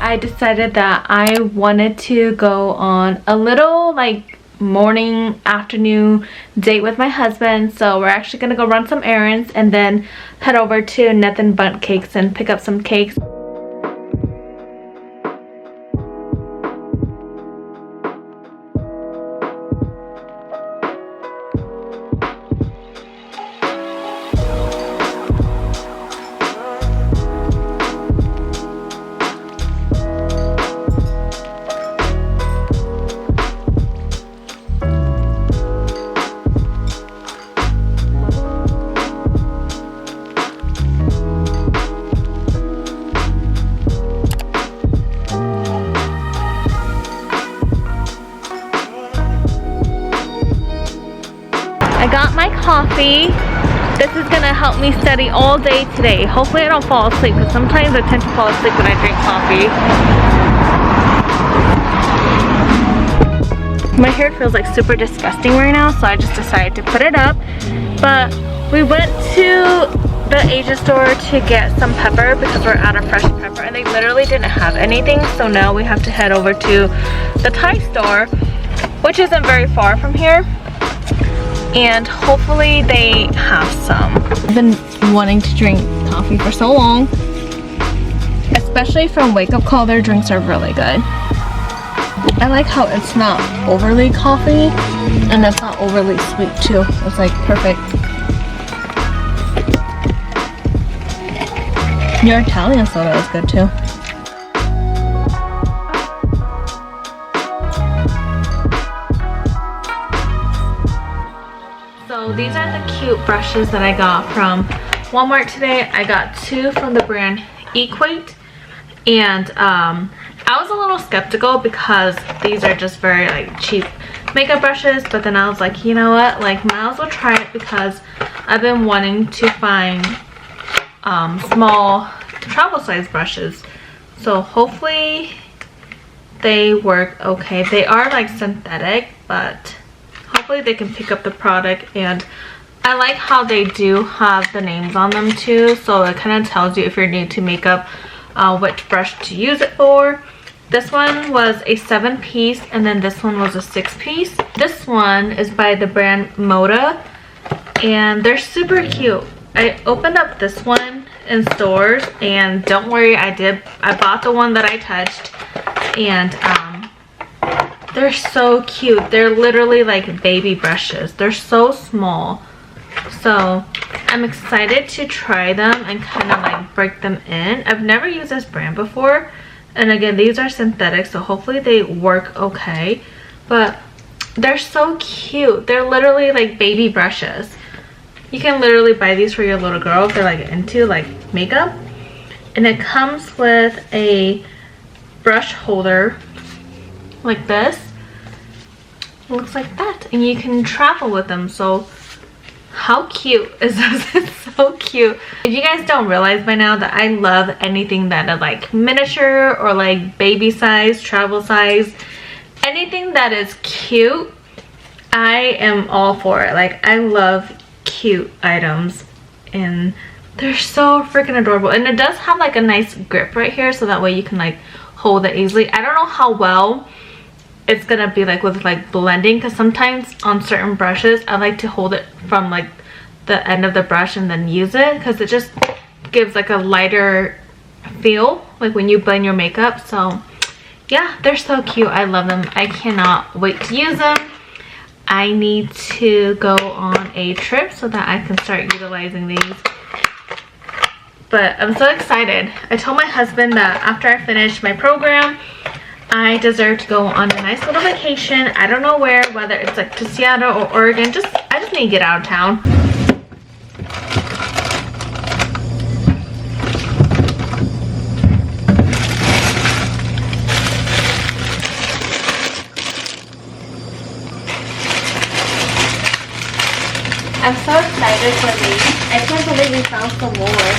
I decided that I wanted to go on a little like morning afternoon date with my husband. So we're actually gonna go run some errands and then head over to Nathan Bunt Cakes and pick up some cakes. I got my coffee. This is gonna help me study all day today. Hopefully I don't fall asleep because sometimes I tend to fall asleep when I drink coffee. My hair feels like super disgusting right now, so I just decided to put it up. But we went to the Asian store to get some pepper because we're out of fresh pepper and they literally didn't have anything. So now we have to head over to the Thai store, which isn't very far from here. And hopefully they have some. I've been wanting to drink coffee for so long. Especially from Wake Up Call, their drinks are really good. I like how it's not overly coffee and it's not overly sweet too. It's like perfect. Your Italian soda is good too. So these are the cute brushes that I got from Walmart today. I got two from the brand Equate, and I was a little skeptical because these are just very like cheap makeup brushes, but then I was like, you know what, like might as well try it because I've been wanting to find small travel size brushes. So hopefully they work okay. They are like synthetic, but hopefully they can pick up the product. And I like how they do have the names on them too, so it kind of tells you if you're new to makeup which brush to use it for. This one was a 7-piece and then this one was a 6-piece. This one is by the brand Moda and they're super cute. I opened up this one in stores and don't worry, I bought the one that I touched, and they're so cute. They're literally like baby brushes. They're so small. So I'm excited to try them and kind of like break them in. I've never used this brand before. And again, these are synthetic, so hopefully they work okay. But they're so cute. They're literally like baby brushes. You can literally buy these for your little girl if they're like into like makeup. And it comes with a brush holder like this. It looks like that, and you can travel with them. So how cute is this? It's so cute. If you guys don't realize by now that I love anything that is like miniature or like baby size, travel size, anything that is cute, I am all for it. Like I love cute items and they're so freaking adorable. And it does have like a nice grip right here, so that way you can like hold it easily. I don't know how well it's gonna be like with like blending, because sometimes on certain brushes I like to hold it from like the end of the brush and then use it, because it just gives like a lighter feel like when you blend your makeup. So yeah, they're so cute. I love them. I cannot wait to use them. I need to go on a trip so that I can start utilizing these. But I'm so excited. I told my husband that after I finish my program, I deserve to go on a nice little vacation. I don't know where, whether it's like to Seattle or Oregon. I just need to get out of town. I'm so excited for these. I can't believe we found some more.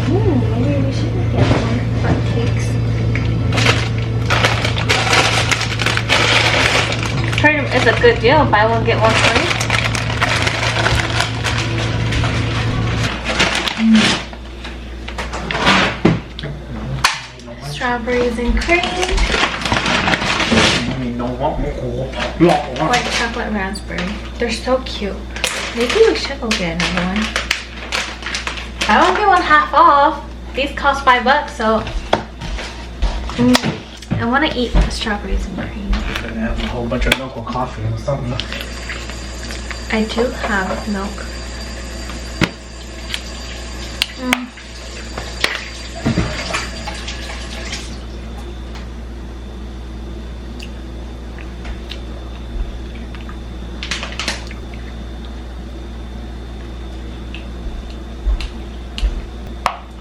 Maybe we should get one for cakes. It's a good deal. Buy one, get one free. strawberries and cream. White chocolate raspberry. They're so cute. Maybe we should go get another one. I won't get one half off. These cost $5, so I want to eat the strawberries and cream. And have a whole bunch of milk or coffee or something. I do have milk.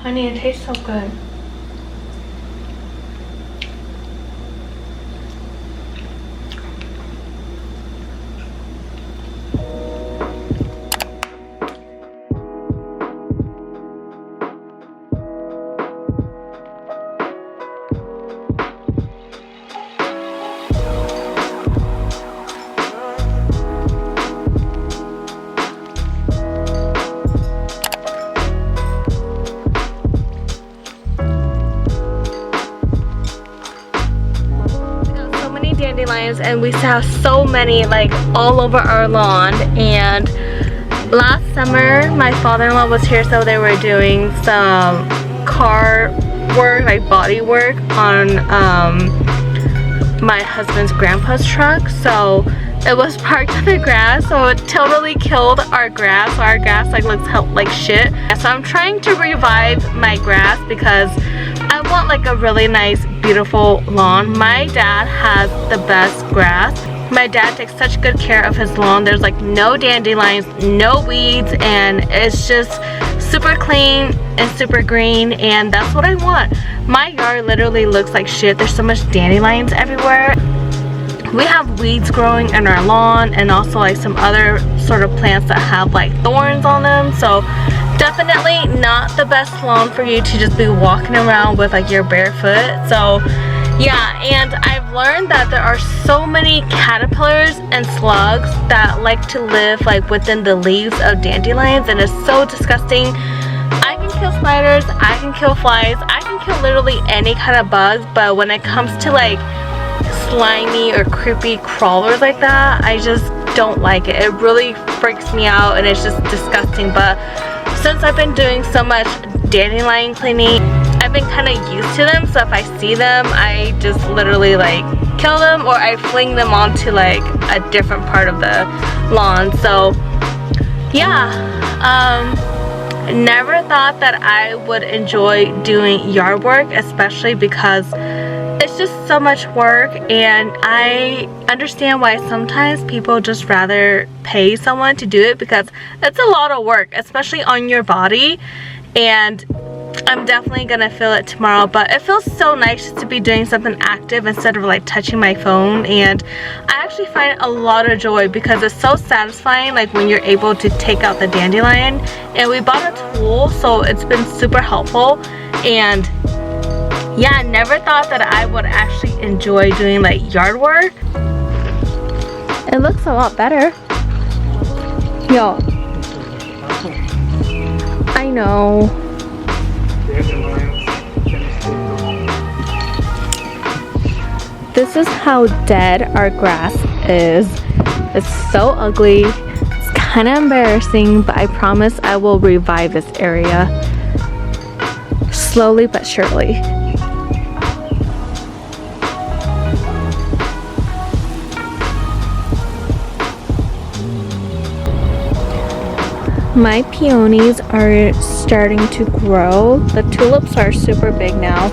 Honey, it tastes so good. Dandelions, and we saw so many like all over our lawn. And last summer my father-in-law was here, so they were doing some car work, like body work on my husband's grandpa's truck, so it was parked on the grass, so it totally killed our grass. So our grass like looks like shit. So I'm trying to revive my grass because I want like a really nice, beautiful lawn. My dad has the best grass. My dad takes such good care of his lawn. There's like no dandelions, no weeds, and it's just super clean and super green, and that's what I want. My yard literally looks like shit. There's so much dandelions everywhere. We have weeds growing in our lawn, and also like some other sort of plants that have like thorns on them, so definitely not the best lawn for you to just be walking around with like your bare foot. So yeah, and I've learned that there are so many caterpillars and slugs that like to live like within the leaves of dandelions, and it's so disgusting. I can kill spiders, I can kill flies, I can kill literally any kind of bugs, but when it comes to like slimy or creepy crawlers like that, I just don't like it. It really freaks me out, and it's just disgusting. But since I've been doing so much dandelion cleaning, I've been kind of used to them, so if I see them, I just literally like kill them, or I fling them onto like a different part of the lawn. So yeah, never thought that I would enjoy doing yard work, especially because it's just so much work, and I understand why sometimes people just rather pay someone to do it, because it's a lot of work, especially on your body. And I'm definitely gonna feel it tomorrow, but it feels so nice to be doing something active instead of like touching my phone. And I actually find a lot of joy because it's so satisfying, like when you're able to take out the dandelion. And we bought a tool, so it's been super helpful. And yeah, never thought that I would actually enjoy doing like yard work. It looks a lot better. Yo, I know. This is how dead our grass is. It's so ugly. It's kind of embarrassing, but I promise I will revive this area slowly but surely. My peonies are starting to grow. The tulips are super big now.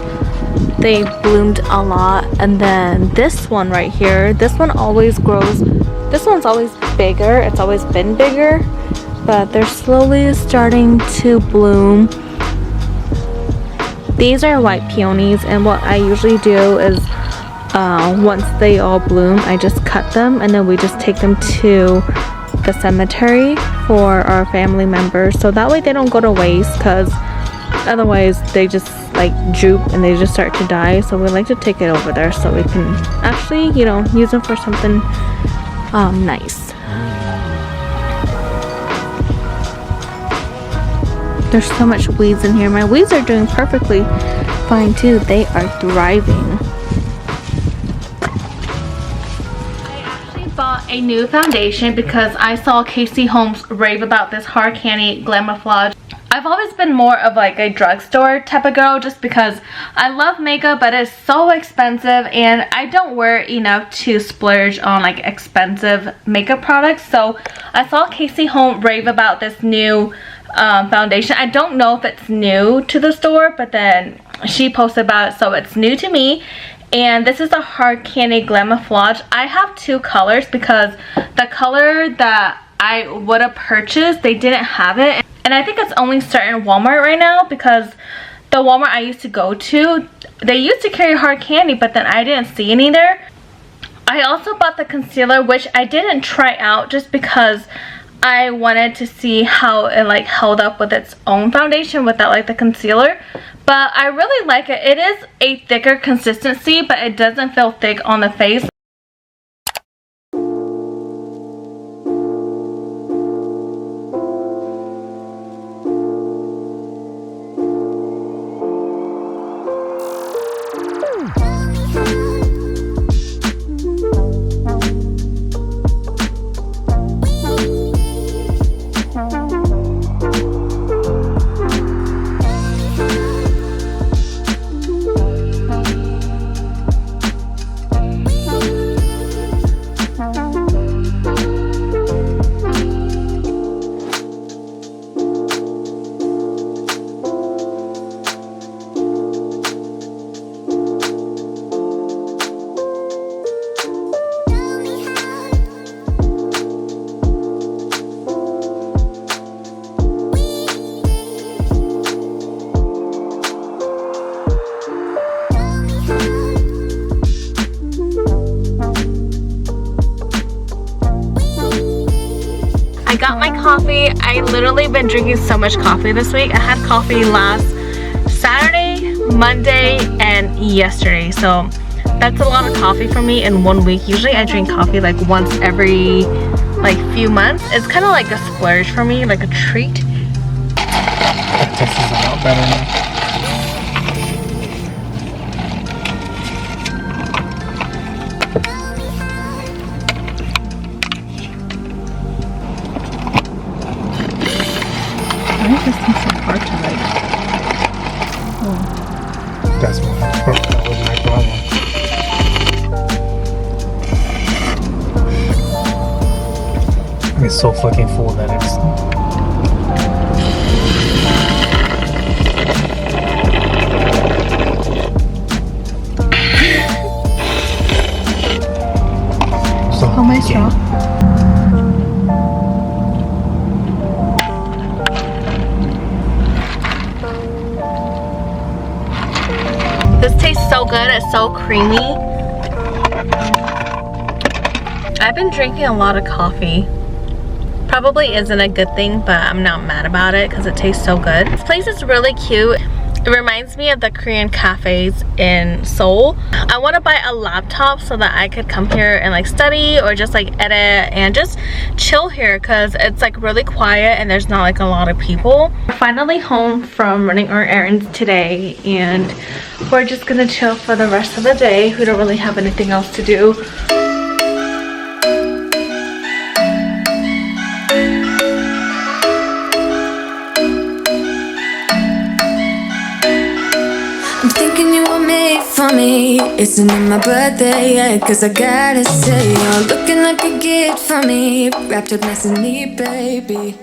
They bloomed a lot. And then this one right here, this one always grows. This one's always bigger. It's always been bigger, but they're slowly starting to bloom. These are white peonies, and what I usually do is once they all bloom, I just cut them, and then we just take them to the cemetery for our family members, so that way they don't go to waste, because otherwise they just like droop and they just start to die. So we like to take it over there so we can actually, you know, use them for something nice. There's so much weeds in here. My weeds are doing perfectly fine too. They are thriving. Bought a new foundation because I saw Casey Holmes rave about this Hard Candy Glamouflage. I've always been more of like a drugstore type of girl just because I love makeup, but it's so expensive and I don't wear enough to splurge on like expensive makeup products. So I saw Casey Holmes rave about this new foundation. I don't know if it's new to the store, but then she posted about it, so it's new to me. And this is the Hard Candy Glamouflage. I have two colors because the color that I would have purchased, they didn't have it. And I think it's only starting in Walmart right now because the Walmart I used to go to, they used to carry Hard Candy, but then I didn't see any there. I also bought the concealer, which I didn't try out just because I wanted to see how it like held up with its own foundation without like the concealer. But I really like it. It is a thicker consistency, but it doesn't feel thick on the face. I got my coffee. I literally been drinking so much coffee this week. I had coffee last Saturday, Monday, and yesterday. So that's a lot of coffee for me in 1 week. Usually I drink coffee like once every like few months. It's kind of like a splurge for me, like a treat. That tastes a lot better now. Why is this thing so hard to like? Oh. That's that was my problem. It's so fucking full that it's. So, Oh, my straw. This tastes so good. It's so creamy. I've been drinking a lot of coffee. Probably isn't a good thing, but I'm not mad about it because it tastes so good. This place is really cute. It reminds me of the Korean cafes in Seoul. I want to buy a laptop so that I could come here and like study or just like edit and just chill here because it's like really quiet and there's not like a lot of people. We're finally home from running our errands today and we're just gonna chill for the rest of the day. We don't really have anything else to do. I'm thinking you were made for me. Isn't it my birthday yet? Cause I gotta say, you're looking like a gift for me. Wrapped up nice and neat, baby.